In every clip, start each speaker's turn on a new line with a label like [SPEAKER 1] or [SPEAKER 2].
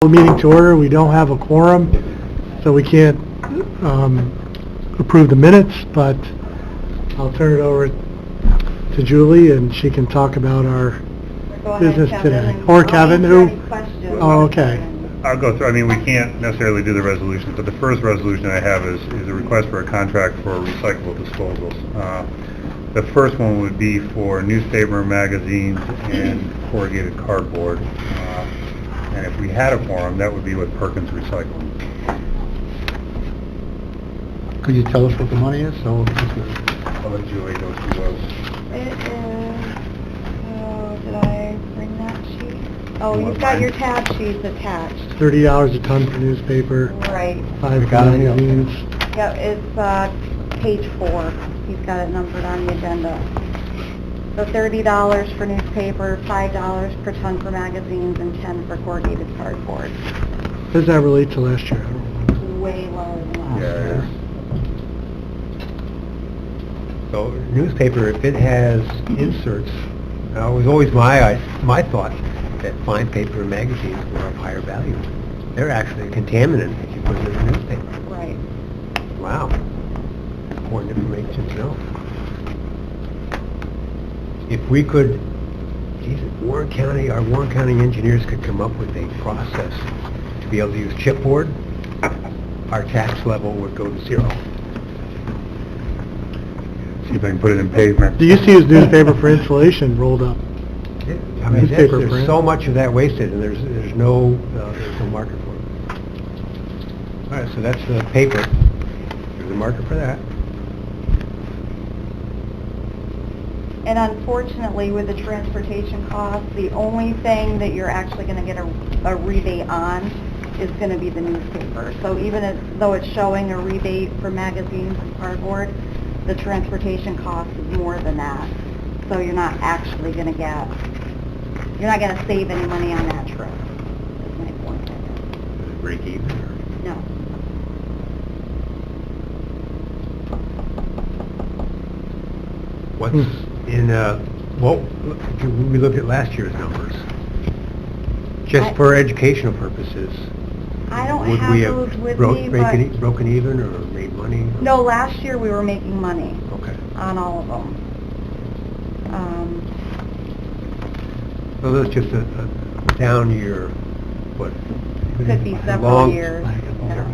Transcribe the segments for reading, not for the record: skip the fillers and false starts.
[SPEAKER 1] Meeting to order. We don't have a quorum, so we can't approve the minutes, but I'll turn it over to Julie, and she can talk about our business today. Or Kevin, who? Oh, okay.
[SPEAKER 2] I'll go through, we can't necessarily do the resolutions, but the first resolution I have is a request for a contract for recyclable disposals. The first one would be for newspaper, magazines, and corrugated cardboard. And if we had a quorum, that would be with Perkins Recycling.
[SPEAKER 3] Could you tell us what the money is?
[SPEAKER 2] I'll let Julie go through those.
[SPEAKER 4] It is, did I bring that sheet? Oh, you've got your tab sheets attached.
[SPEAKER 1] $30 a ton for newspaper.
[SPEAKER 4] Right.
[SPEAKER 1] 5 magazines.
[SPEAKER 4] Yeah, it's page 4. He's got it numbered on the agenda. So $30 for newspaper, $5 per ton for magazines, and $10 for corrugated cardboard.
[SPEAKER 1] Does that relate to last year? I don't remember.
[SPEAKER 4] Way lower than last year.
[SPEAKER 2] Yeah.
[SPEAKER 3] So newspaper, if it has inserts, it was always my thought that fine paper and magazines were of higher value. They're actually a contaminant if you put it in a newspaper.
[SPEAKER 4] Right.
[SPEAKER 3] Wow. Important information to know. If we could, our Warren County engineers could come up with a process to be able to use chipboard, our tax level would go to 0.
[SPEAKER 2] See if I can put it in pavement.
[SPEAKER 1] Do you see his newspaper for insulation rolled up? Newspaper
[SPEAKER 3] There's
[SPEAKER 1] print.
[SPEAKER 3] so much of that wasted, and there's no market for it. All right, so that's the paper. There's a market for that.
[SPEAKER 4] And unfortunately, with the transportation costs, the only thing that you're actually going to get a rebate on is going to be the newspaper. So even though it's showing a rebate for magazines and cardboard, the transportation cost is more than that. So you're not actually going to you're not going to save any money on that trip, is my point.
[SPEAKER 3] Does it break even? Or?
[SPEAKER 4] No.
[SPEAKER 3] What's in, we looked at last year's numbers. Just for educational purposes.
[SPEAKER 4] I don't
[SPEAKER 3] would
[SPEAKER 4] have
[SPEAKER 3] we
[SPEAKER 4] those
[SPEAKER 3] have
[SPEAKER 4] with me, but...
[SPEAKER 3] broken even or made money?
[SPEAKER 4] No, last year we were making money.
[SPEAKER 3] Okay.
[SPEAKER 4] On all of them.
[SPEAKER 3] So that's just a down year, what?
[SPEAKER 4] Could be several years. Yeah.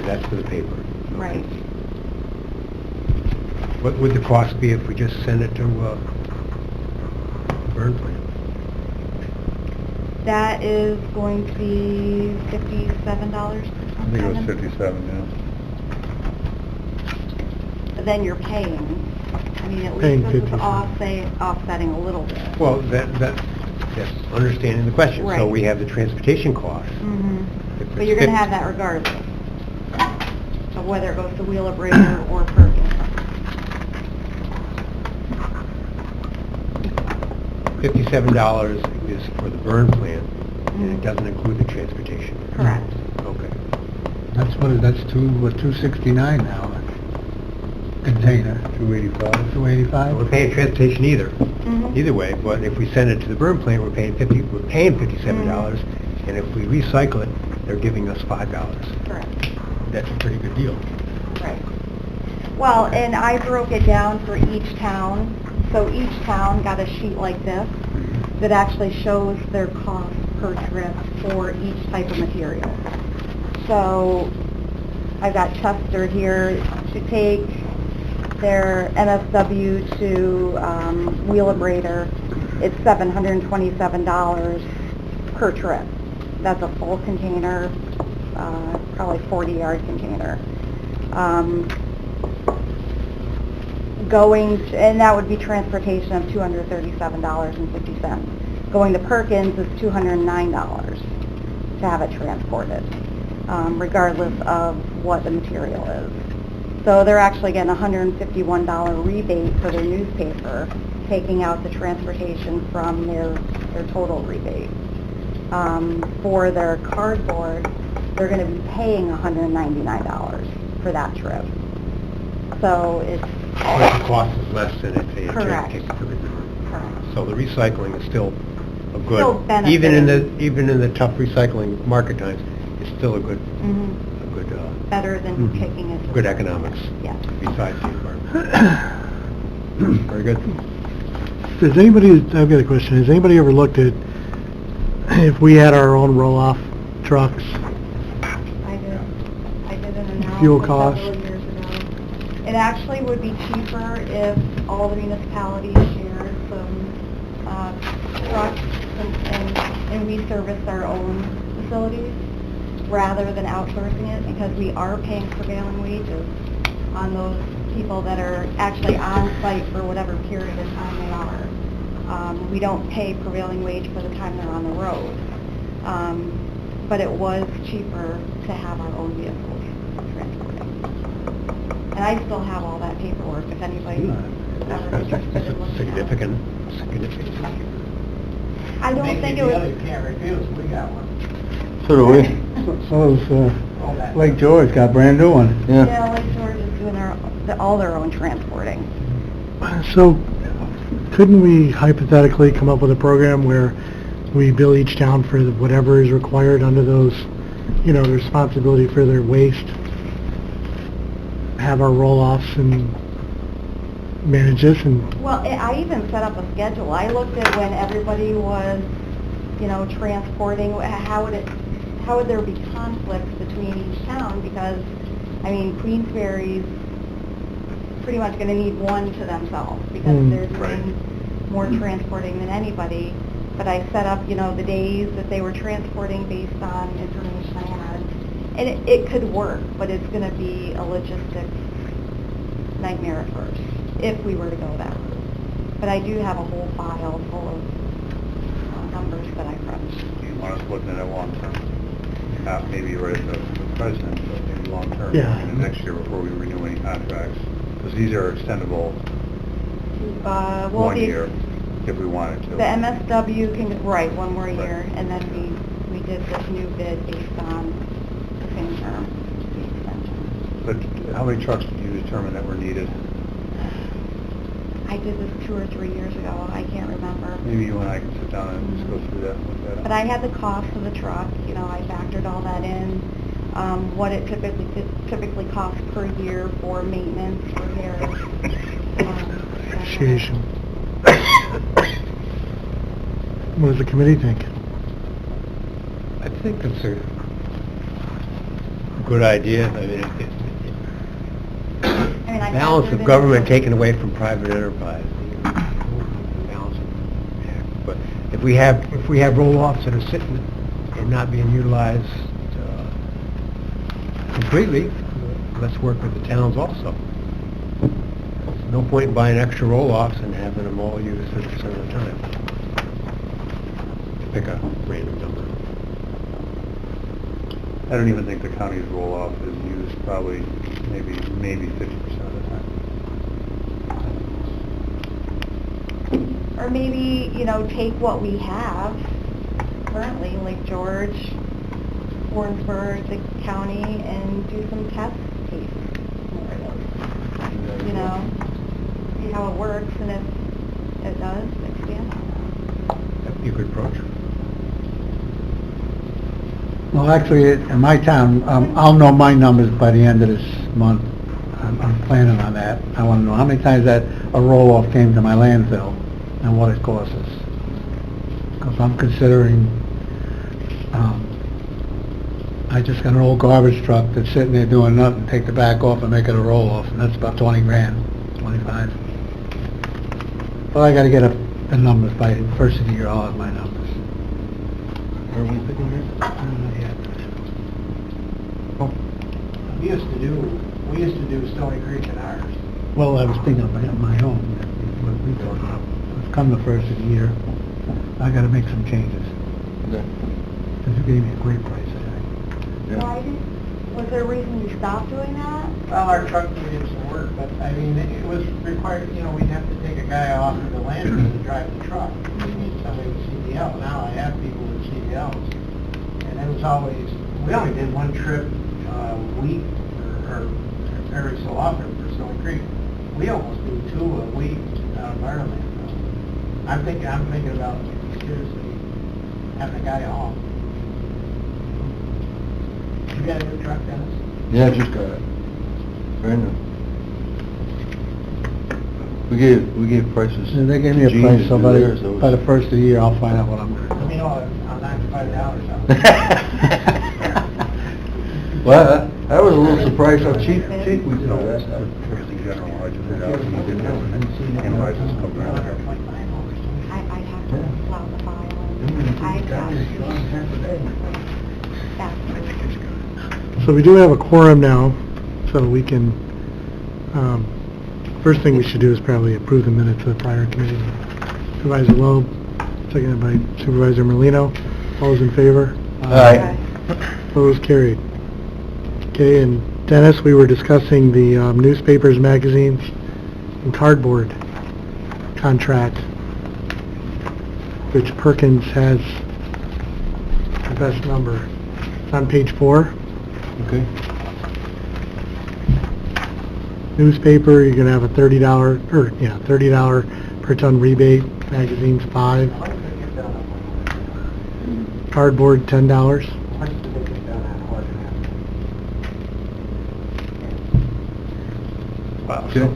[SPEAKER 3] That's for the paper.
[SPEAKER 4] Right.
[SPEAKER 3] What would the cost be if we just send it to burn plant?
[SPEAKER 4] That is going to be $57 per ton.
[SPEAKER 2] I think it was 57,
[SPEAKER 4] But then you're paying. I mean, at
[SPEAKER 1] Paying
[SPEAKER 4] least this is
[SPEAKER 1] 50
[SPEAKER 4] offsetting a little bit.
[SPEAKER 3] Well, yes, understanding the question. So
[SPEAKER 4] Right.
[SPEAKER 3] we have the transportation cost.
[SPEAKER 4] Mm-hmm.
[SPEAKER 3] If
[SPEAKER 4] But
[SPEAKER 3] it's
[SPEAKER 4] you're going to
[SPEAKER 3] 50
[SPEAKER 4] have that regardless of whether it goes to Wheelabrator or Perkins.
[SPEAKER 3] $57 is for the burn plant, and it doesn't include the transportation.
[SPEAKER 4] Correct.
[SPEAKER 3] Okay.
[SPEAKER 5] That's 269 now, container.
[SPEAKER 2] 285.
[SPEAKER 5] 285?
[SPEAKER 3] We're paying transportation either
[SPEAKER 4] Mhm.
[SPEAKER 3] way, but if we send it to the burn plant, we're paying $57, and if we recycle it, they're giving us $5.
[SPEAKER 4] Correct.
[SPEAKER 3] That's a pretty good deal.
[SPEAKER 4] Right. Well, and I broke it down for each town. So each town got a sheet like this that actually shows their cost per trip for each type of material. So I've got Chester here to take their MSW to Wheelabrator. It's $727 per trip. That's a full container, probably 40-yard container. And that would be transportation of $237.50. Going to Perkins is $209 to have it transported, regardless of what the material is. So they're actually getting a $151 rebate for their newspaper, taking out the transportation from their total rebate. For their cardboard, they're going to be paying $199 for that trip. So it's...
[SPEAKER 3] But the cost is less than if they had
[SPEAKER 4] Correct.
[SPEAKER 3] taken it to the river.
[SPEAKER 4] Correct.
[SPEAKER 3] So the recycling is still a
[SPEAKER 4] Still
[SPEAKER 3] good, even in
[SPEAKER 4] benefiting.
[SPEAKER 3] the tough recycling market times, it's still a good,
[SPEAKER 4] Mhm. Better than
[SPEAKER 3] Mhm.
[SPEAKER 4] taking it. to
[SPEAKER 3] good
[SPEAKER 4] the-
[SPEAKER 3] economics.
[SPEAKER 4] Yeah.
[SPEAKER 3] Besides the environment. Very good.
[SPEAKER 1] Does anybody, I've got a question, has anybody ever looked at if we had our own roll-off trucks?
[SPEAKER 4] I did an analysis
[SPEAKER 1] Fuel costs.
[SPEAKER 4] several years ago. It actually would be cheaper if all the municipalities shared some trucks and we serviced our own facilities rather than outsourcing it, because we are paying prevailing wages on those people that are actually on site for whatever period of time they are. We don't pay prevailing wage for the time they're on the road. But it was cheaper to have our own vehicles transporting. And I still have all that paperwork if anybody's ever interested in looking at it.
[SPEAKER 3] Significant.
[SPEAKER 4] I don't think it was...
[SPEAKER 5] can't refuse, we got one.
[SPEAKER 6] So do we.
[SPEAKER 5] So is, Lake George got a brand new one.
[SPEAKER 4] Yeah, Lake George is doing all their own transporting.
[SPEAKER 1] So, couldn't we hypothetically come up with a program where we bill each town for whatever is required under those, the responsibility for their waste, have our roll-offs and manage this and...
[SPEAKER 4] Well, I even set up a schedule. I looked at when everybody was, transporting, how would there be conflicts between each town? Because, Queensbury's pretty much going to need one to themselves because they're doing more transporting than anybody. But I set up, the days that they were transporting based on information I had. And it could work, but it's going to be a logistics nightmare at first, if we were to go that route. But I do have a whole file full of numbers that I crunched.
[SPEAKER 2] You want us looking at it long-term? Not maybe right at the present, but maybe long-term,
[SPEAKER 1] Yeah.
[SPEAKER 2] in the next year before we renew any contracts. Because these are extendable
[SPEAKER 4] Well,
[SPEAKER 2] 1 year if we wanted to.
[SPEAKER 4] The MSW can, right, 1 more year,
[SPEAKER 2] Right.
[SPEAKER 4] and then we did this new bid based on the same term, the extension.
[SPEAKER 2] But how many trucks did you determine that were needed?
[SPEAKER 4] I did this 2 or 3 years ago, I can't remember.
[SPEAKER 2] Maybe you and I can sit down and just go through that and look at it.
[SPEAKER 4] But I had the cost of the truck, I factored all that in, what it typically costs per year for maintenance, repairs.
[SPEAKER 1] Appreciation. What does the committee think?
[SPEAKER 3] I think that's a good idea.
[SPEAKER 4] I
[SPEAKER 3] Balance
[SPEAKER 4] factored
[SPEAKER 3] of
[SPEAKER 4] in-
[SPEAKER 3] government taken away from private enterprise. Balance of- yeah. But if we have roll-offs that are sitting and not being utilized completely, let's work with the towns also. There's no point in buying extra roll-offs and having them all used 50% of the time. To pick a random number.
[SPEAKER 2] I don't even think the county's roll-off is used probably maybe 50% of the time.
[SPEAKER 4] Or maybe, take what we have currently, Lake George, Warrensburg, the county, and do some test cases. See how it works, and if it does, expand on
[SPEAKER 3] That'd be a good approach.
[SPEAKER 5] Well, actually, in my town, I'll know my numbers by the end of this month. I'm planning on that. I want to know how many times that a roll-off came to my landfill and what it costs us. Because I'm considering, I just got an old garbage truck that's sitting there doing nothing, take the back off and make it a roll-off, and that's about 20 grand, 25. But I gotta get the numbers by the first of the year, I'll have my numbers.
[SPEAKER 1] Are we thinking here?
[SPEAKER 5] Not yet. We used to do Stony Creek in ours. Well, I was thinking of my own, what we talked about. It's come the first of the year. I gotta make some changes.
[SPEAKER 6] Okay.
[SPEAKER 5] Because you gave me a great price, I think.
[SPEAKER 4] that. Why was there a reason you stopped doing that?
[SPEAKER 7] Well, our truck needed some work, but it was required, we'd have to take a guy off of the landfill to drive the truck. We need somebody with CDL. Now I have people with CDLs. And it was always, we only did one trip a week or every so often for Stony Creek. We almost do 2 a week out of our landfill. I'm thinking about seriously having a guy haul. You got a new truck, Dennis?
[SPEAKER 6] Yeah, I just got it. Brand new. We gave prices.
[SPEAKER 5] And they gave me a
[SPEAKER 6] Gene
[SPEAKER 5] price,
[SPEAKER 6] to
[SPEAKER 5] so
[SPEAKER 6] do
[SPEAKER 5] by
[SPEAKER 6] theirs,
[SPEAKER 5] the first of the year, I'll find out what I'm
[SPEAKER 7] Let me know on $95 or something.
[SPEAKER 6] Well, I was a little surprised how cheap we did
[SPEAKER 2] No,
[SPEAKER 6] that.
[SPEAKER 2] that's fairly general, I just did out, he did analyze this a couple minutes ago.
[SPEAKER 4] I'd have to pull out the file and I've got that.
[SPEAKER 1] So we do have a quorum now, so we can, first thing we should do is probably approve the minutes of the prior committee. Supervisor Loeb, seconded by Supervisor Merlino. All those in favor?
[SPEAKER 6] Aye.
[SPEAKER 1] Opposed, carried. Okay, and Dennis, we were discussing the newspapers, magazines, and cardboard contract, which Perkins has the best number. It's on page 4.
[SPEAKER 6] Okay.
[SPEAKER 1] Newspaper, you're gonna have a $30 per ton rebate, magazines $5, cardboard $10.
[SPEAKER 3] So,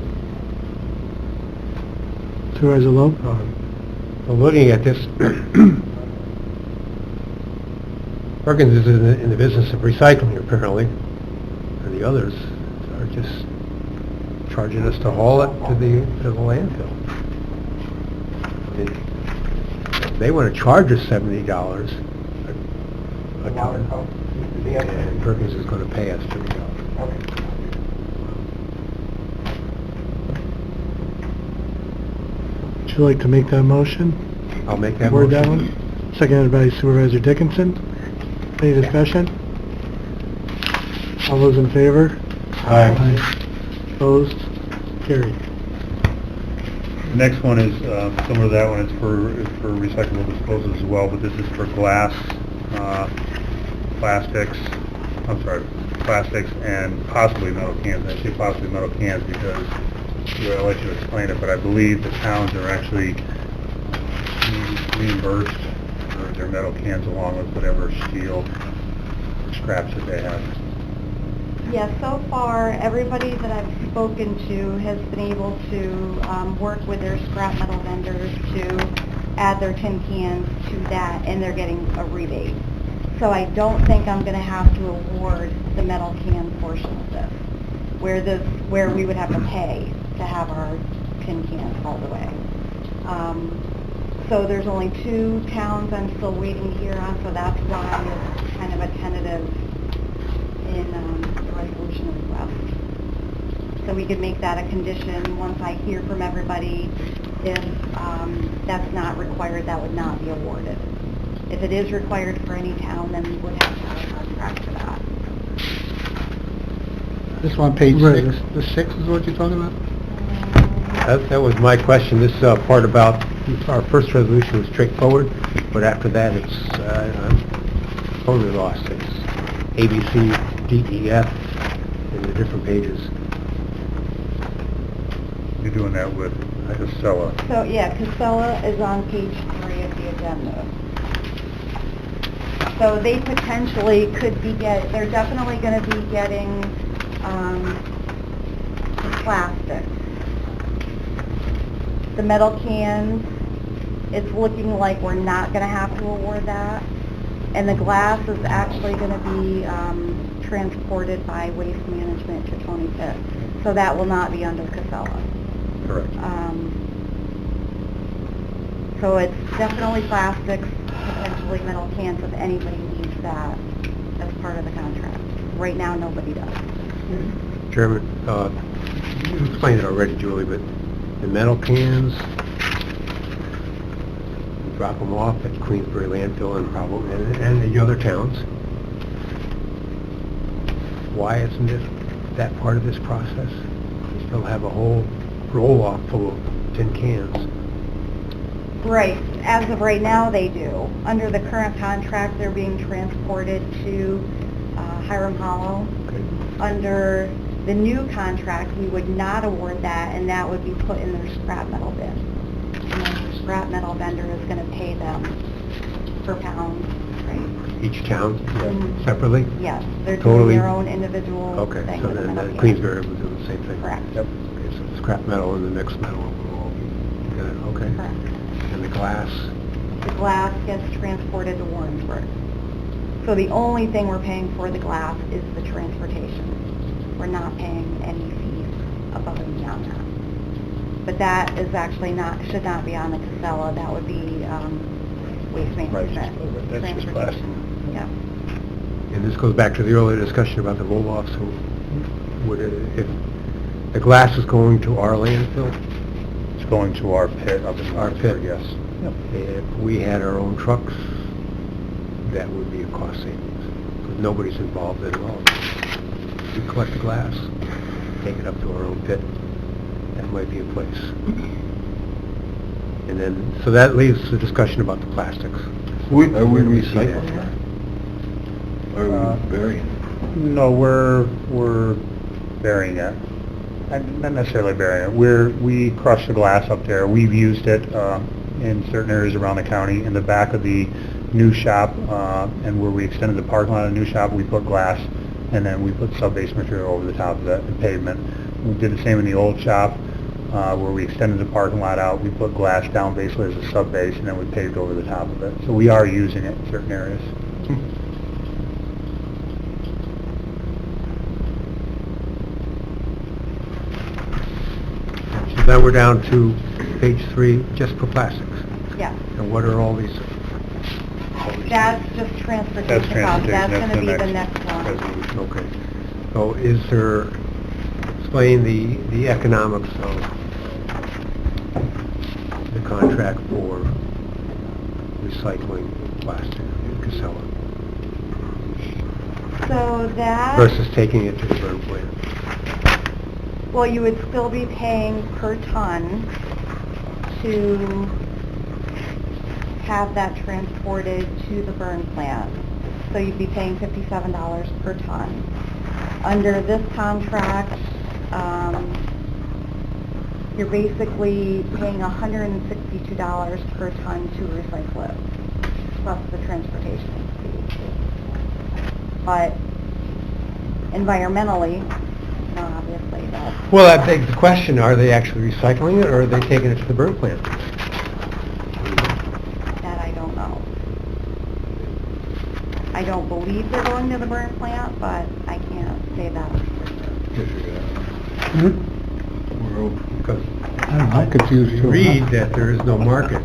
[SPEAKER 1] Supervisor Loeb?
[SPEAKER 3] so looking at this, Perkins is in the business of recycling apparently, and the others are just charging us to haul it to the landfill. And if they want to charge us $70 a ton, and Perkins is going to pay us $30.
[SPEAKER 1] Would you like to make that motion?
[SPEAKER 3] I'll make that
[SPEAKER 1] Word that
[SPEAKER 3] motion.
[SPEAKER 1] one? Seconded by Supervisor Dickinson. Any discussion? All those in favor?
[SPEAKER 3] Aye.
[SPEAKER 1] Opposed? Carried.
[SPEAKER 2] The next one is, similar to that one, it's for recyclable disposals as well, but this is for glass, plastics, and possibly metal cans. I say possibly metal cans because, I'll let you explain it, but I believe the towns are actually reimbursed for their metal cans along with whatever steel scraps that they have.
[SPEAKER 4] Yeah, so far, everybody that I've spoken to has been able to work with their scrap metal vendors to add their tin cans to that, and they're getting a rebate. So I don't think I'm going to have to award the metal can portion of this, where we would have to pay to have our tin cans hauled away. So there's only 2 towns I'm still waiting to hear on, so that's why it's kind of a tentative in the resolution request. So we could make that a condition once I hear from everybody. If that's not required, that would not be awarded. If it is required for any town, then we would have to have a contract for that.
[SPEAKER 5] This one, page
[SPEAKER 1] Right.
[SPEAKER 5] 6, the 6 is what you're talking about?
[SPEAKER 3] That was my question. This part about, our first resolution was straightforward, but after that, it's, I'm totally lost. It's A, B, C, D, E, F, in the different pages.
[SPEAKER 2] You're doing that with Casella.
[SPEAKER 4] So, yeah, Casella is on page 3 of the agenda. So they potentially could be they're definitely going to be getting plastic. The metal cans, it's looking like we're not going to have to award that. And the glass is actually going to be transported by Waste Management to Tony Pitt. So that will not be under Casella.
[SPEAKER 2] Correct.
[SPEAKER 4] So it's definitely plastics, potentially metal cans if anybody needs that as part of the contract. Right now, nobody does.
[SPEAKER 3] Chairman, you explained it already, Julie, but the metal cans, you drop them off at Queensbury landfill and the other towns. Why isn't it that part of this process? You still have a whole roll-off full of tin cans.
[SPEAKER 4] Right. As of right now, they do. Under the current contract, they're being transported to Hiram Hollow.
[SPEAKER 3] Okay.
[SPEAKER 4] Under the new contract, we would not award that, and that would be put in their scrap metal bin. And then the scrap metal vendor is going to pay them per pound, right?
[SPEAKER 3] Each town
[SPEAKER 4] Mhm.
[SPEAKER 3] separately?
[SPEAKER 4] Yes, they're
[SPEAKER 3] Totally.
[SPEAKER 4] doing their own individual
[SPEAKER 3] Okay,
[SPEAKER 4] thing.
[SPEAKER 3] so
[SPEAKER 4] with the
[SPEAKER 3] then
[SPEAKER 4] metal can.
[SPEAKER 3] Queensbury will do the same thing?
[SPEAKER 4] Correct.
[SPEAKER 3] Yep. Okay, so the scrap metal and the mixed metal will all be together, okay?
[SPEAKER 4] Correct.
[SPEAKER 3] And the glass?
[SPEAKER 4] The glass gets transported to Warrensburg. So the only thing we're paying for the glass is the transportation. We're not paying any fees above and beyond that. But that is actually not, should not be on the Casella, that would be waste management.
[SPEAKER 2] That's just
[SPEAKER 4] transportation.
[SPEAKER 2] plastic.
[SPEAKER 4] Yeah.
[SPEAKER 3] And this goes back to the earlier discussion about the roll-off, so would it, if the glass is going to our landfill,
[SPEAKER 2] It's going to our pit up in
[SPEAKER 3] Our
[SPEAKER 2] Warrensburg,
[SPEAKER 3] pit.
[SPEAKER 2] yes.
[SPEAKER 3] if we had our own trucks, that would be a cost savings, because nobody's involved at all. We collect the glass, take it up to our own pit, that might be a place. And then, so that leaves the discussion about the plastics.
[SPEAKER 6] Are we
[SPEAKER 3] Where do we see that?
[SPEAKER 6] recycling that? Or
[SPEAKER 2] Uh,
[SPEAKER 6] are we burying?
[SPEAKER 2] No, we're burying it. Not necessarily burying it. We crush the glass up there. We've used it in certain areas around the county. In the back of the new shop, and where we extended the parking lot of the new shop, we put glass, and then we put sub-base material over the top of it, and pavement. We did the same in the old shop, where we extended the parking lot out. We put glass down basically as a sub-base, and then we paved over the top of it. So we are using it in certain areas.
[SPEAKER 3] So then we're down to page 3, just for plastics.
[SPEAKER 4] Yeah.
[SPEAKER 3] And what are all these?
[SPEAKER 4] That's just transportation
[SPEAKER 2] That's
[SPEAKER 4] costs. That's
[SPEAKER 2] transportation.
[SPEAKER 4] gonna be the
[SPEAKER 2] the
[SPEAKER 4] next one.
[SPEAKER 2] resolution.
[SPEAKER 3] Okay. So is there, explain the economics of the contract for recycling plastic in Casella
[SPEAKER 4] So that...
[SPEAKER 3] versus taking it to the burn plant?
[SPEAKER 4] Well, you would still be paying per ton to have that transported to the burn plant. So you'd be paying $57 per ton. Under this contract, you're basically paying $162 per ton to recycle it, plus the transportation fee. But environmentally, no, obviously, that's...
[SPEAKER 3] Well, that begs the question, are they actually recycling it, or are they taking it to the burn plant?
[SPEAKER 4] That I don't know. I don't believe they're going to the burn plant, but I can't say that for sure.
[SPEAKER 3] Because
[SPEAKER 5] I don't know, I'm confused
[SPEAKER 3] you
[SPEAKER 5] too.
[SPEAKER 3] read that there is no market.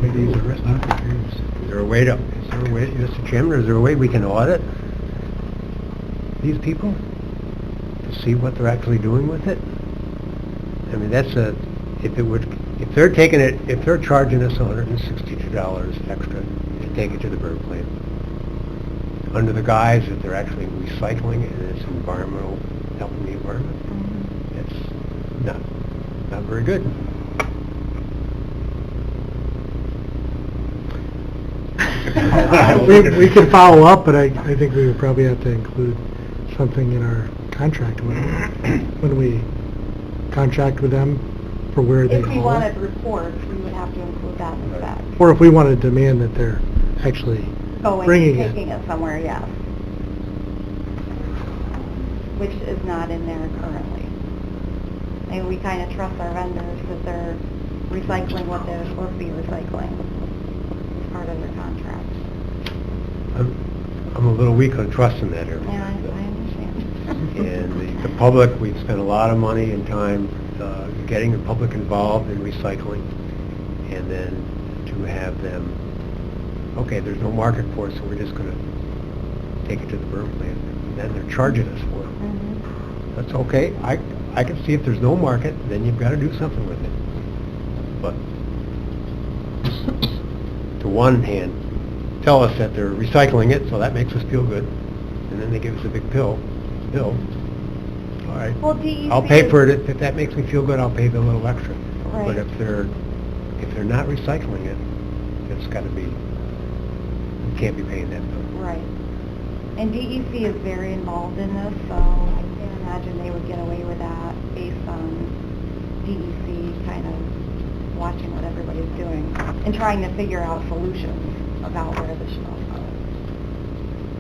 [SPEAKER 3] Is there a way to, Mr. Chairman, is there a way we can audit these people to see what they're actually doing with it? I mean, that's a, if they're taking it, if they're charging us $162 extra to take it to the burn plant, under the guise that they're actually recycling it and it's environmental, helping the environment, it's not very good.
[SPEAKER 1] We can follow up, but I think we would probably have to include something in our contract when we contract with them for where they
[SPEAKER 4] If we
[SPEAKER 1] haul
[SPEAKER 4] wanted
[SPEAKER 1] it.
[SPEAKER 4] reports, we would have to include that in the spec.
[SPEAKER 1] Or if we want to demand that they're actually
[SPEAKER 4] Going,
[SPEAKER 1] bringing
[SPEAKER 4] taking
[SPEAKER 1] it.
[SPEAKER 4] it somewhere, yes. Which is not in there currently. And we kind of trust our vendors that they're recycling what they're supposed to be recycling. It's part of their contract.
[SPEAKER 3] I'm a little weak on trust in that area.
[SPEAKER 4] Yeah, I understand.
[SPEAKER 3] And the public, we've spent a lot of money and time getting the public involved in recycling, and then to have them, okay, there's no market for it, so we're just going to take it to the burn plant, and then they're charging us for it.
[SPEAKER 4] Mhm.
[SPEAKER 3] That's okay. I can see if there's no market, then you've got to do something with it. But to one hand, tell us that they're recycling it, so that makes us feel good, and then they give us a big bill. All right.
[SPEAKER 4] Well, DEC
[SPEAKER 3] I'll pay for
[SPEAKER 4] is-
[SPEAKER 3] it. If that makes me feel good, I'll pay the little extra.
[SPEAKER 4] Right.
[SPEAKER 3] But if they're not recycling it, it's got to be, you can't be paying that bill.
[SPEAKER 4] Right. And DEC is very involved in this, so I can't imagine they would get away with that based on DEC kind of watching what everybody's doing and trying to figure out solutions about where this should all go.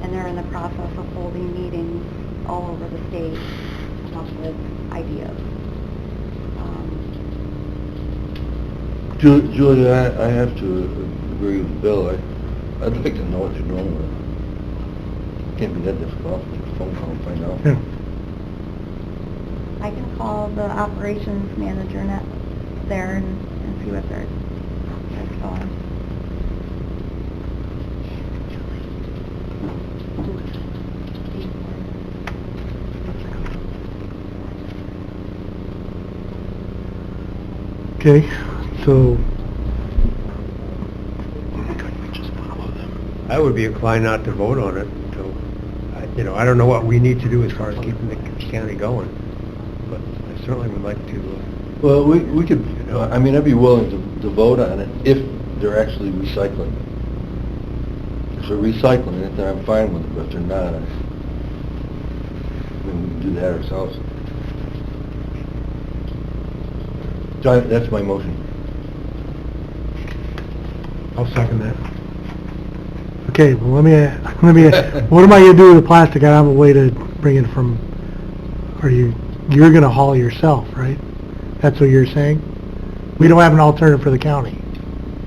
[SPEAKER 4] And they're in the process of holding meetings all over the state to come up with ideas.
[SPEAKER 6] Julia, I have to agree with Bill. I'd like to know what they're doing with it. Can't be that difficult. Make a phone call and find out.
[SPEAKER 1] Yeah.
[SPEAKER 4] I can call the operations manager there and see what they're going.
[SPEAKER 1] Okay, so,
[SPEAKER 3] I would be inclined not to vote on it until, I don't know what we need to do as far as keeping the county going, but I certainly would like to,
[SPEAKER 6] Well, we could, I mean, I'd be willing to vote on it if they're actually recycling. If they're recycling it, then I'm fine with it, but if they're not, I mean, we can do that ourselves. So that's my motion.
[SPEAKER 3] I'll second that.
[SPEAKER 1] okay, well, let me, what am I gonna do with the plastic? I don't have a way to bring it from, you're gonna haul yourself, right? That's what you're saying? We don't have an alternative for the county,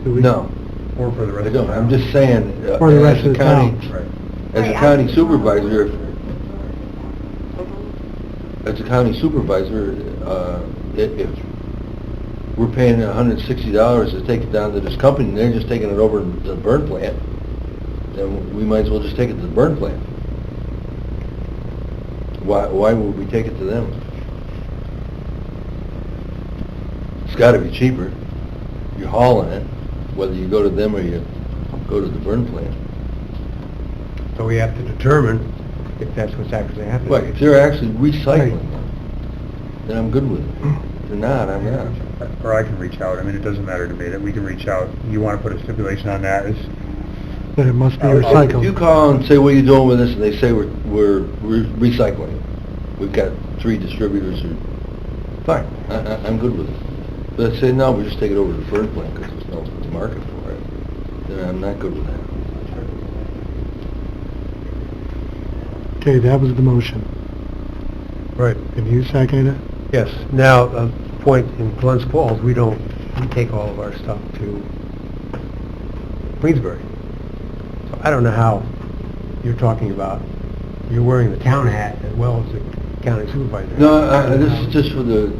[SPEAKER 1] do we?
[SPEAKER 6] No,
[SPEAKER 2] Or for the rest
[SPEAKER 6] I
[SPEAKER 2] of the
[SPEAKER 6] don't. I'm just saying,
[SPEAKER 1] For the rest
[SPEAKER 6] as a
[SPEAKER 1] of the
[SPEAKER 6] county,
[SPEAKER 1] towns.
[SPEAKER 2] Right.
[SPEAKER 6] as a
[SPEAKER 4] Right,
[SPEAKER 6] county
[SPEAKER 4] I-
[SPEAKER 6] supervisor, if we're paying $160 to take it down to this company, and they're just taking it over to the burn plant, then we might as well just take it to the burn plant. Why would we take it to them? It's gotta be cheaper. You're hauling it, whether you go to them or you go to the burn plant.
[SPEAKER 3] So we have to determine if that's what's actually happening.
[SPEAKER 6] But if they're actually recycling them, then I'm good with it. If they're not, I'm not.
[SPEAKER 2] Or I can reach out, I mean, it doesn't matter to me, that we can reach out. You want to put a stipulation on that,
[SPEAKER 1] That it must be
[SPEAKER 6] If you
[SPEAKER 1] recycled.
[SPEAKER 6] call and say, what are you doing with this, and they say, we're recycling it. We've got 3 distributors, or fine, I'm good with it. But say, no, we just take it over to the burn plant because there's no market for it, then I'm not good with that.
[SPEAKER 1] Okay, that was the motion.
[SPEAKER 3] Right.
[SPEAKER 1] And you seconded it?
[SPEAKER 3] Yes. Now, a point in Glens Falls, we take all of our stuff to Queensbury. So I don't know how you're talking about, you're wearing the town hat as well as the county supervisor.
[SPEAKER 6] No, this is just for the,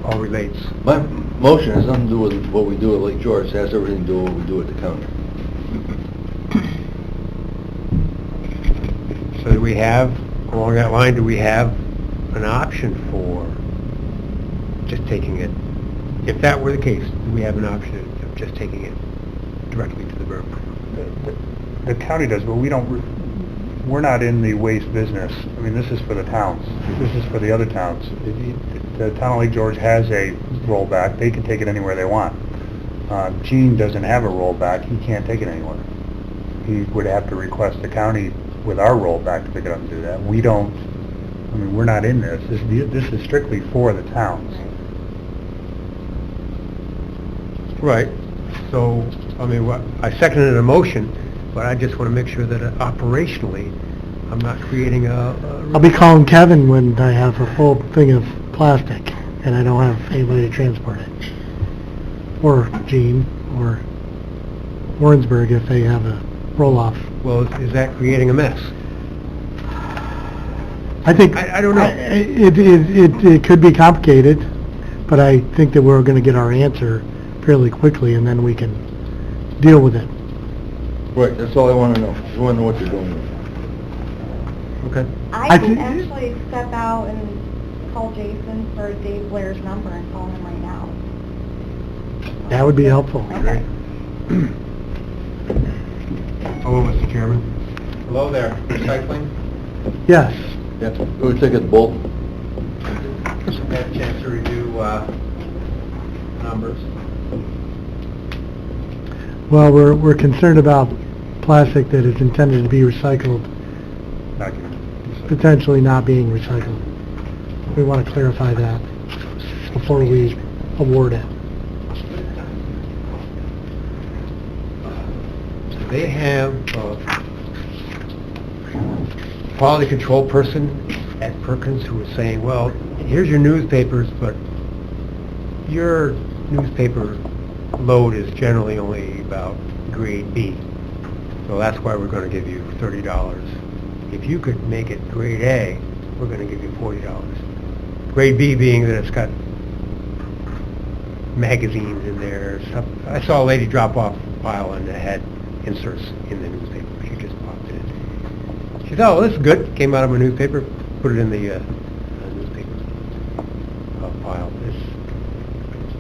[SPEAKER 3] All relates.
[SPEAKER 6] my motion has nothing to do with what we do at Lake George, it has everything to do with what we do at the county.
[SPEAKER 3] So do we have, along that line, do we have an option for just taking it? If that were the case, do we have an option of just taking it directly to the burn?
[SPEAKER 2] the county does, but we're not in the waste business. I mean, this is for the towns. This is for the other towns. The town of Lake George has a rollback. They can take it anywhere they want. Gene doesn't have a rollback. He can't take it anywhere. He would have to request the county with our rollback to pick it up and do that. We don't, I mean, we're not in this. This is strictly for the towns.
[SPEAKER 3] Right. So, I mean, I seconded a motion, but I just want to make sure that operationally, I'm not creating
[SPEAKER 1] I'll be calling Kevin when I have a full thing of plastic and I don't have anybody to transport it. Or Gene, or Warrensburg if they have a roll-off.
[SPEAKER 3] Well, is that creating a mess?
[SPEAKER 1] I think...
[SPEAKER 3] I don't know.
[SPEAKER 1] It could be complicated, but I think that we're going to get our answer fairly quickly and then we can deal with it.
[SPEAKER 6] Right, that's all I want to know. I want to know what they're doing with it.
[SPEAKER 3] Okay.
[SPEAKER 4] I
[SPEAKER 1] I
[SPEAKER 4] can
[SPEAKER 1] think-
[SPEAKER 4] actually step out and call Jason for Dave Blair's number and call him right now.
[SPEAKER 1] That would be helpful.
[SPEAKER 4] Okay.
[SPEAKER 3] Hello, Mr. Chairman.
[SPEAKER 8] Hello there, recycling.
[SPEAKER 1] Yes.
[SPEAKER 6] Yeah, go take it to Bolton.
[SPEAKER 8] Just had a chance to review numbers.
[SPEAKER 1] Well, we're concerned about plastic that is intended to be recycled,
[SPEAKER 2] Not gonna-
[SPEAKER 1] potentially not being recycled. We want to clarify that before we award it.
[SPEAKER 3] they have a quality control person at Perkins who was saying, well, here's your newspapers, but your newspaper load is generally only about grade B. So that's why we're going to give you $30. If you could make it grade A, we're going to give you $40. Grade B being that it's got magazines in there. Stuff. I saw a lady drop off a pile and it had inserts in the newspaper. She just popped it in. She said, oh, this is good. Came out of a newspaper, put it in the newspaper pile.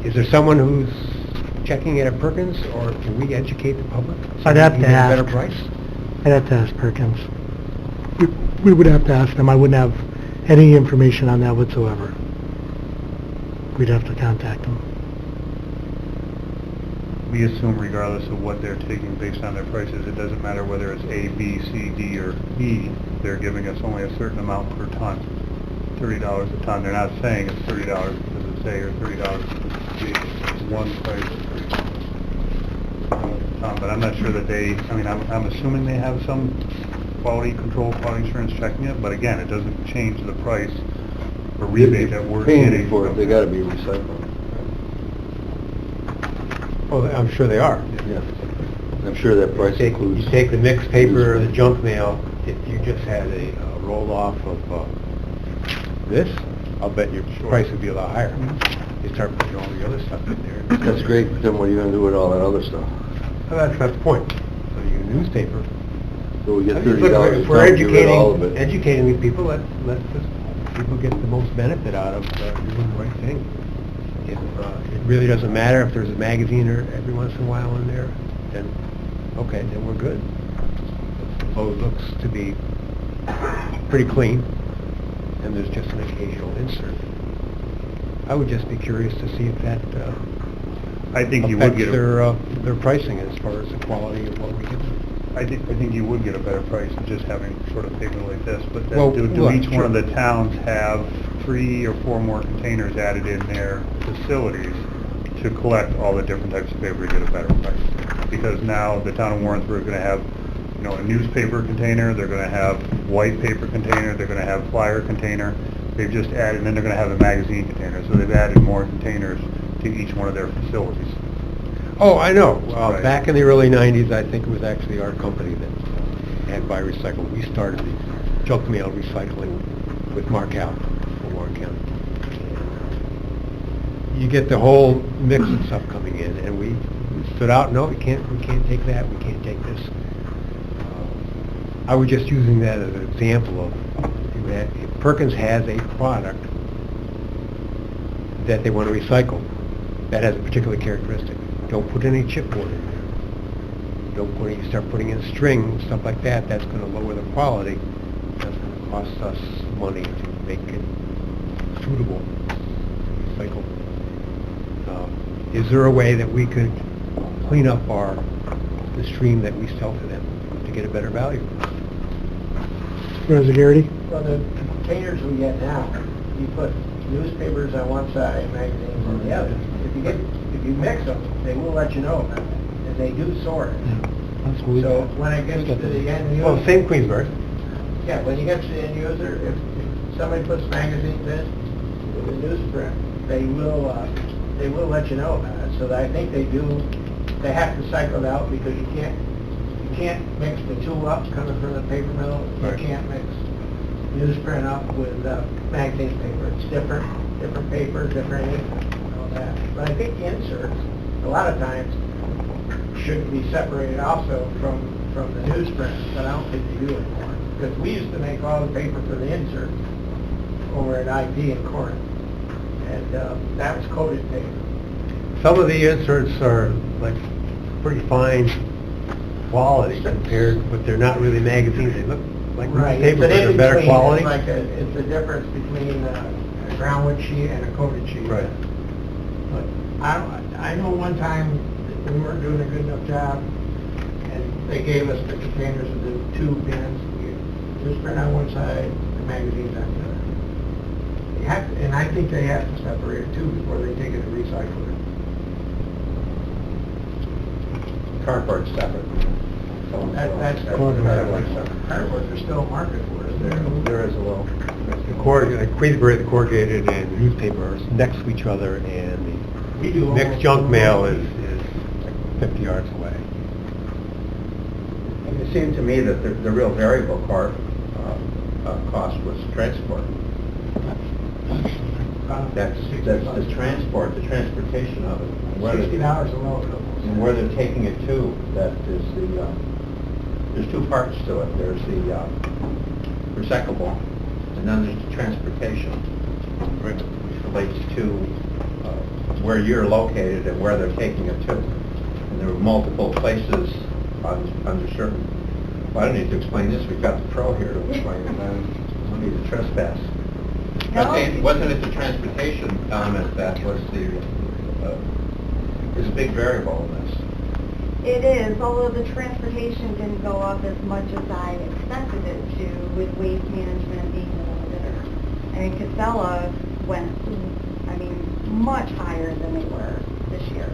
[SPEAKER 3] Is there someone who's checking it at Perkins, or can we educate the public? So
[SPEAKER 1] I'd have
[SPEAKER 3] we
[SPEAKER 1] to
[SPEAKER 3] can get
[SPEAKER 1] ask.
[SPEAKER 3] a better price?
[SPEAKER 1] I'd have to ask Perkins. We would have to ask them. I wouldn't have any information on that whatsoever. We'd have to contact them.
[SPEAKER 2] We assume regardless of what they're taking based on their prices, it doesn't matter whether it's A, B, C, D, or E, they're giving us only a certain amount per ton, $30 a ton. They're not saying it's $30 because it's A or $30 because it's B. It's one price of $30 a ton. But I'm not sure that they, I mean, I'm assuming they have some quality control, quality assurance checking it, but again, it doesn't change the price or rebate that we're
[SPEAKER 6] Paying
[SPEAKER 2] getting.
[SPEAKER 6] for it, they gotta be recycled.
[SPEAKER 3] Oh, I'm sure they are.
[SPEAKER 6] Yeah. I'm sure that price includes...
[SPEAKER 3] You take the mixed paper or the junk mail, if you just had a roll-off of this, I'll bet your price would be a lot higher. You start putting all the other stuff in there.
[SPEAKER 6] That's great, but then what are you gonna do with all that other stuff?
[SPEAKER 3] Well, that's the point. So your newspaper.
[SPEAKER 6] So we get
[SPEAKER 3] I mean,
[SPEAKER 6] $30
[SPEAKER 3] look,
[SPEAKER 6] a
[SPEAKER 3] if we're
[SPEAKER 6] ton, get rid of all of it.
[SPEAKER 3] educating these people, let the people get the most benefit out of doing the right thing. If it really doesn't matter if there's a magazine or every once in a while in there, then okay, then we're good. The load looks to be pretty clean, and there's just an occasional insert. I would just be curious to see if that
[SPEAKER 2] I think you would
[SPEAKER 3] affects
[SPEAKER 2] get
[SPEAKER 3] their pricing as far as the quality of what we give them.
[SPEAKER 2] I think you would get a better price than just having sort of paper like this, but then
[SPEAKER 3] Well,
[SPEAKER 2] do
[SPEAKER 3] well,
[SPEAKER 2] each one of
[SPEAKER 3] sure.
[SPEAKER 2] the towns have 3 or 4 more containers added in their facilities to collect all the different types of paper to get a better price? Because now the town of Warrensburg is going to have, you know, a newspaper container, they're going to have white paper container, they're going to have flyer container. They've just added, and then they're going to have a magazine container, so they've added more containers to each one of their facilities.
[SPEAKER 3] Oh, I know.
[SPEAKER 2] Right.
[SPEAKER 3] Back in the early 90s, I think it was actually our company that had Buy Recycle. We started the junk mail recycling with Mark Howe for Warren County. You get the whole mix of stuff coming in, and we stood out, no, we can't take that, we can't take this. I was just using that as an example of if Perkins has a product that they want to recycle, that has a particular characteristic. Don't put any chipboard in there. You start putting in string, stuff like that, that's going to lower the quality. That's going to cost us money to make it suitable to recycle. Is there a way that we could clean up the stream that we sell to them to get a better value?
[SPEAKER 1] Supervisor Garrity?
[SPEAKER 7] Well, the containers we get now, you put newspapers on one side, magazines on the other. If you mix them, they will let you know about it, and they do sort it. So when it gets to the end user...
[SPEAKER 3] Well, same Queensburg.
[SPEAKER 7] Yeah, when you get to the end user, if somebody puts magazines in with a newsprint, they will let you know about it. So I think they have to cycle it out because you can't mix the two up coming from the paper mill.
[SPEAKER 3] Right.
[SPEAKER 7] You can't mix newsprint up with magazine paper. It's different paper, different ink, and all that. But I think the inserts, a lot of times, should be separated also from the newsprint, but I don't think they do anymore. Because we used to make all the paper for the inserts over at IP in Corinth, and that was coated paper.
[SPEAKER 3] Some of the inserts are like pretty fine quality compared, but they're not really magazines. They look like newspaper, but they're better quality.
[SPEAKER 7] It's a difference between a groundwood sheet and a coated sheet.
[SPEAKER 3] Right.
[SPEAKER 7] But I know one time that we weren't doing a good enough job, and they gave us the containers with the 2 bins, newsprint on one side, the magazines on the other. And I think they have to separate it too before they take it to recycle it.
[SPEAKER 8] Cardboard separate.
[SPEAKER 7] That's, cardboard, there's still a market for it there.
[SPEAKER 3] There is a little. Like Queensbury, the corrugated and the newspaper are next to each other, and
[SPEAKER 7] We
[SPEAKER 3] the
[SPEAKER 7] do
[SPEAKER 3] next
[SPEAKER 7] almost-
[SPEAKER 3] junk mail is like 50 yards away.
[SPEAKER 8] It seemed to me that the real variable part, cost was transport. That's the transport, the transportation of it. and where they-
[SPEAKER 7] $60 a load.
[SPEAKER 8] And where they're taking it to, that is there's two parts to it. There's the recyclable, and then there's the transportation, which relates to where you're located and where they're taking it to. And there were multiple places under certain, well, I don't need to explain this, we've got the pro here to explain it, I don't need to trespass.
[SPEAKER 4] No.
[SPEAKER 8] Wasn't it the transportation element that was is a big variable in this?
[SPEAKER 4] It is, although the transportation didn't go up as much as I expected it to with waste management being the low bidder. I mean, Casella went, much higher than they were this year.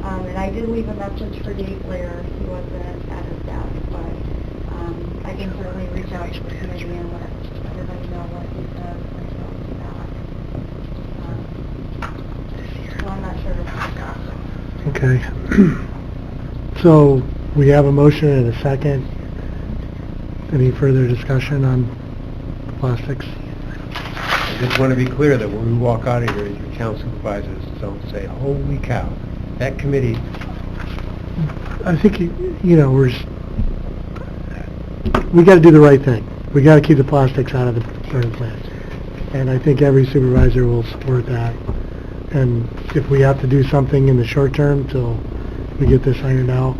[SPEAKER 4] And I did leave a message for Dave Blair. He wasn't at his desk, but I can certainly reach out to the committee and let everybody know what he said when he comes back. So I'm not sure if
[SPEAKER 1] Okay. So, we have a motion and a second. Any further discussion on plastics?
[SPEAKER 3] I just want to be clear that when we walk out of here, your town supervisors don't say, holy cow, that committee,
[SPEAKER 1] I think, we gotta do the right thing. We gotta keep the plastics out of the burn plant. And I think every supervisor will support that. And if we have to do something in the short term till we get this ironed out,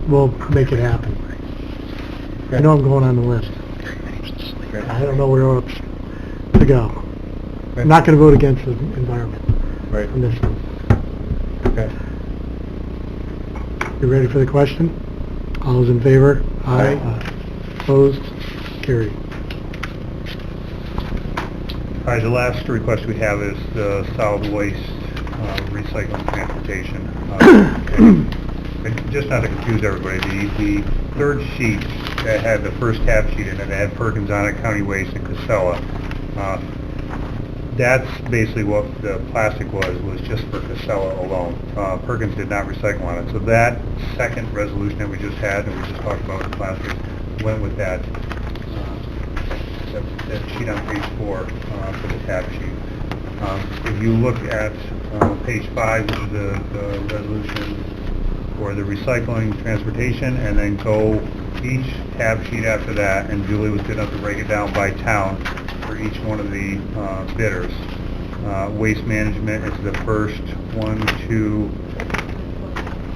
[SPEAKER 1] we'll make it happen. I know I'm going on the list. I don't know where else to go. I'm not gonna vote against the environment
[SPEAKER 3] right,
[SPEAKER 1] on this one.
[SPEAKER 3] okay.
[SPEAKER 1] You ready for the question? All those in favor?
[SPEAKER 3] Aye.
[SPEAKER 1] Opposed? Carried.
[SPEAKER 2] All right, the last request we have is the solid waste recycling transportation. And just not to confuse everybody, the third sheet that had the first tab sheet in it, that had Perkins on it, County Waste, and Casella. That's basically what the plastic was just for Casella alone. Perkins did not recycle on it. So that second resolution that we just had, and we just talked about the plastic, went with that sheet on page 4 for the tab sheet. If you look at page 5, which is the resolution for the recycling transportation, and then go each tab sheet after that, and Julie was good enough to break it down by town for each one of the bidders. Waste management is the first 1, 2,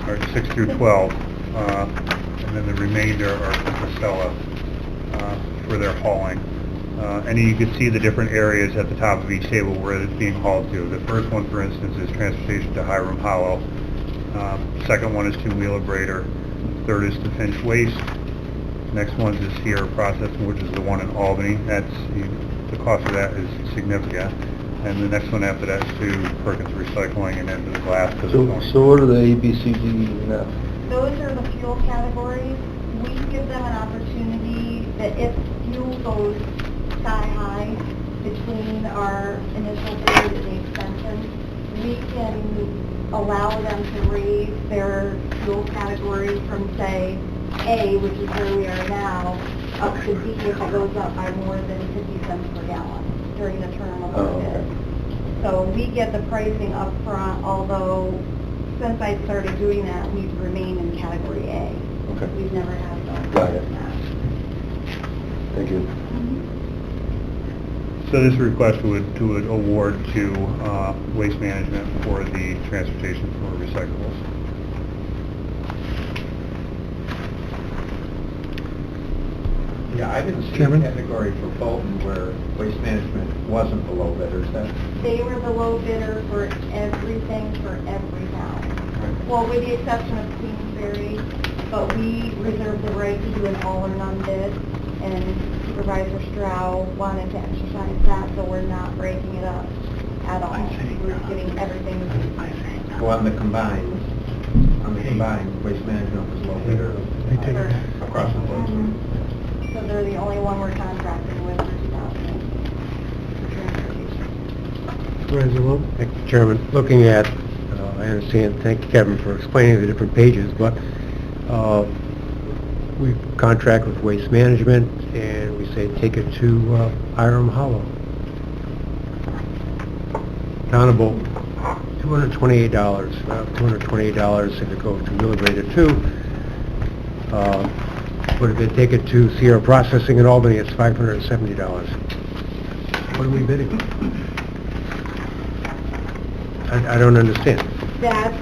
[SPEAKER 2] or 6 through 12, and then the remainder are from Casella for their hauling. And you can see the different areas at the top of each table where it's being hauled to. The first one, for instance, is transportation to Hiram Hollow. Second one is to Wheeler Brader. Third is to Finch Waste. Next one is here processing, which is the one in Albany. The cost of that is significant. And the next one after that is to Perkins Recycling, and then to the glass.
[SPEAKER 6] So what are the A, B, C, D, and F?
[SPEAKER 4] Those are the fuel categories. We give them an opportunity that if fuel goes sky high between our initial bid and the extension, we can allow them to raise their fuel category from, say, A, which is where we are now, up to D if it goes up by more than 50 cents per gallon during the term of our bid. So we get the pricing up front, although since I started doing that, we've remained in category A.
[SPEAKER 6] Okay.
[SPEAKER 4] We've never had no
[SPEAKER 6] Got it.
[SPEAKER 4] in that.
[SPEAKER 6] Thank you.
[SPEAKER 2] So this request would award to Waste Management for the transportation for recyclables.
[SPEAKER 8] Yeah, I didn't see a
[SPEAKER 1] Chairman?
[SPEAKER 8] category for Bolton where waste management wasn't the low bidder, is that?
[SPEAKER 4] They were the low bidder for everything for every town. Well, with the exception of Queensbury, but we reserved the right to do an all or none bid, and Supervisor Strau wanted to exercise that, so we're not breaking it up at all. We're giving everything.
[SPEAKER 8] Well, on the combined, waste management was low bidder.
[SPEAKER 1] They take it back.
[SPEAKER 8] across the board.
[SPEAKER 4] So they're the only one we're contracting with for 2000 for transportation.
[SPEAKER 1] Supervisor Loeb?
[SPEAKER 3] Thank you, Chairman. Looking at, I understand, thank you, Kevin, for explaining the different pages, but we contract with Waste Management, and we say take it to Hiram Hollow. Accountable, $228. $228 if it goes to Wheelabrator 2. But if they take it to Sierra Processing in Albany, it's $570. What are we bidding? I don't understand.
[SPEAKER 4] That's,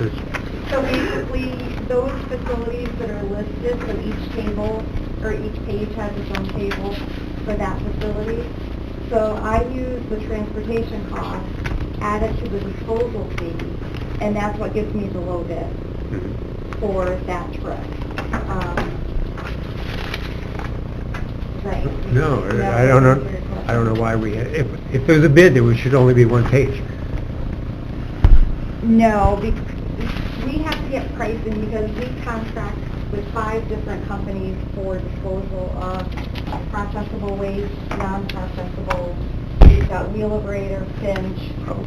[SPEAKER 4] so basically, those facilities that are listed, so each table, or each page has its own table for that facility. So I use the transportation cost added to the disposal fee, and that's what gives me the low bid for that trip. Right.
[SPEAKER 3] No, I don't know, I don't know why we, if there's a bid, there should only be one page.
[SPEAKER 4] No, we have to get pricing because we contract with 5 different companies for disposal of processable waste, non-processable. We've got Wheelabrator, Finch,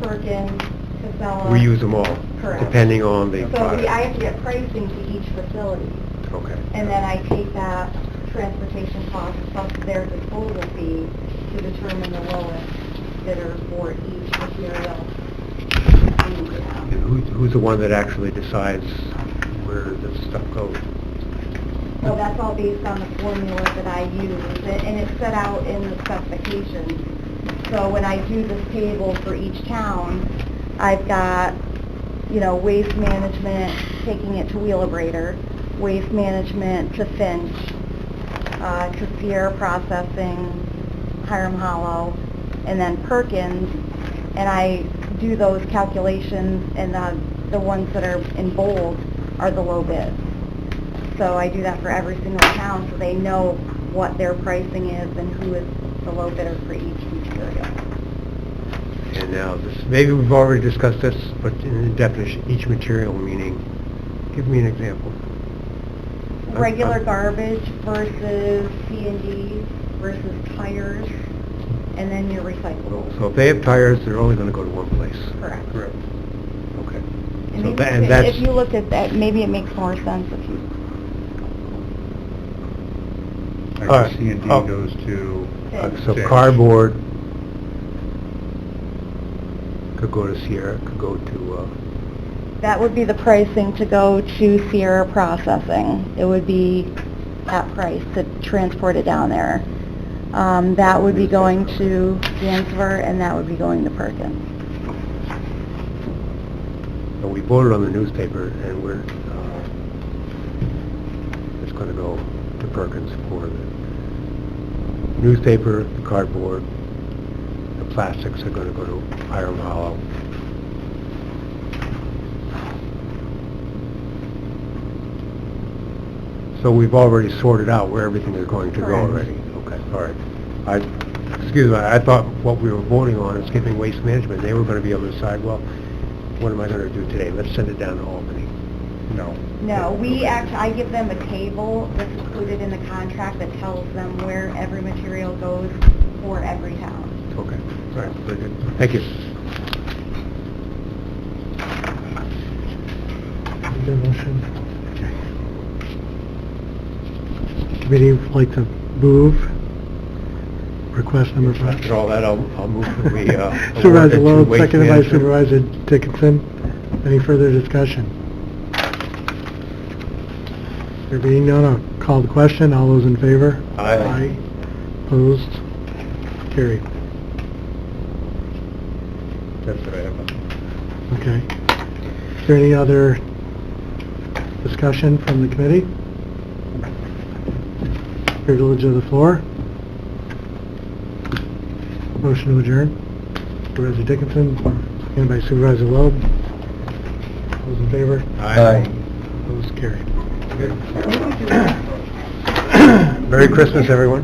[SPEAKER 4] Perkins, Casella.
[SPEAKER 3] We use them all,
[SPEAKER 4] Correct.
[SPEAKER 3] depending on the
[SPEAKER 4] So
[SPEAKER 3] product.
[SPEAKER 4] I have to get pricing to each facility,
[SPEAKER 3] Okay.
[SPEAKER 4] and then I take that transportation cost plus their disposal fee to determine the lowest bidder for each material.
[SPEAKER 3] And who's the one that actually decides where the stuff goes?
[SPEAKER 4] Well, that's all based on the formula that I use, and it's set out in the specifications. So when I do this table for each town, I've got, Waste Management taking it to Wheelabrator, Waste Management to Finch, to Sierra Processing, Hiram Hollow, and then Perkins, and I do those calculations, and the ones that are in bold are the low bids. So I do that for every single town, so they know what their pricing is and who is the low bidder for each material.
[SPEAKER 3] And now, maybe we've already discussed this, but in the definition, each material meaning, give me an example.
[SPEAKER 4] Regular garbage versus C&D versus tires, and then your recyclables.
[SPEAKER 3] So if they have tires, they're only going to go to one place.
[SPEAKER 4] Correct.
[SPEAKER 3] Correct. Okay.
[SPEAKER 4] And
[SPEAKER 3] So
[SPEAKER 4] maybe
[SPEAKER 3] that, and that's,
[SPEAKER 4] if you looked at that, maybe it makes more sense if you...
[SPEAKER 2] Like
[SPEAKER 3] All right.
[SPEAKER 2] C and D
[SPEAKER 3] Oh.
[SPEAKER 2] goes to...
[SPEAKER 3] so
[SPEAKER 2] Finch.
[SPEAKER 3] cardboard could go to Sierra, could go to,
[SPEAKER 4] That would be the pricing to go to Sierra Processing. It would be that price to transport it down there. That would be going to Gansevoort, and that would be going to Perkins.
[SPEAKER 3] so we voted on the newspaper, and it's going to go to Perkins for the newspaper, the cardboard, the plastics are going to go to Hiram Hollow. So we've already sorted out where everything is going to go
[SPEAKER 4] Correct.
[SPEAKER 3] already? Okay, all right. Excuse me, I thought what we were voting on is giving Waste Management, they were going to be able to decide, well, what am I going to do today? Let's send it down to Albany.
[SPEAKER 2] No.
[SPEAKER 4] No, I give them a table that's included in the contract that tells them where every material goes for every town.
[SPEAKER 3] Okay, all right, very good. Thank you.
[SPEAKER 1] Is there a motion? Okay. Committee would like to move request number 5.
[SPEAKER 3] After all that, I'll move that we, award it
[SPEAKER 1] Supervisor
[SPEAKER 3] to
[SPEAKER 1] Loeb,
[SPEAKER 3] Waste
[SPEAKER 1] seconded by
[SPEAKER 3] Management.
[SPEAKER 1] Supervisor Dickinson. Any further discussion? There being none, I'll call the question. All those in favor?
[SPEAKER 3] Aye.
[SPEAKER 1] Opposed? Carried.
[SPEAKER 3] That's what I have.
[SPEAKER 1] Okay. Is there any other discussion from the committee? Privilege of the floor. Motion to adjourn. Supervisor Dickinson, seconded by Supervisor Loeb. Those in favor?
[SPEAKER 3] Aye.
[SPEAKER 1] Opposed? Carried.
[SPEAKER 3] Merry Christmas, everyone.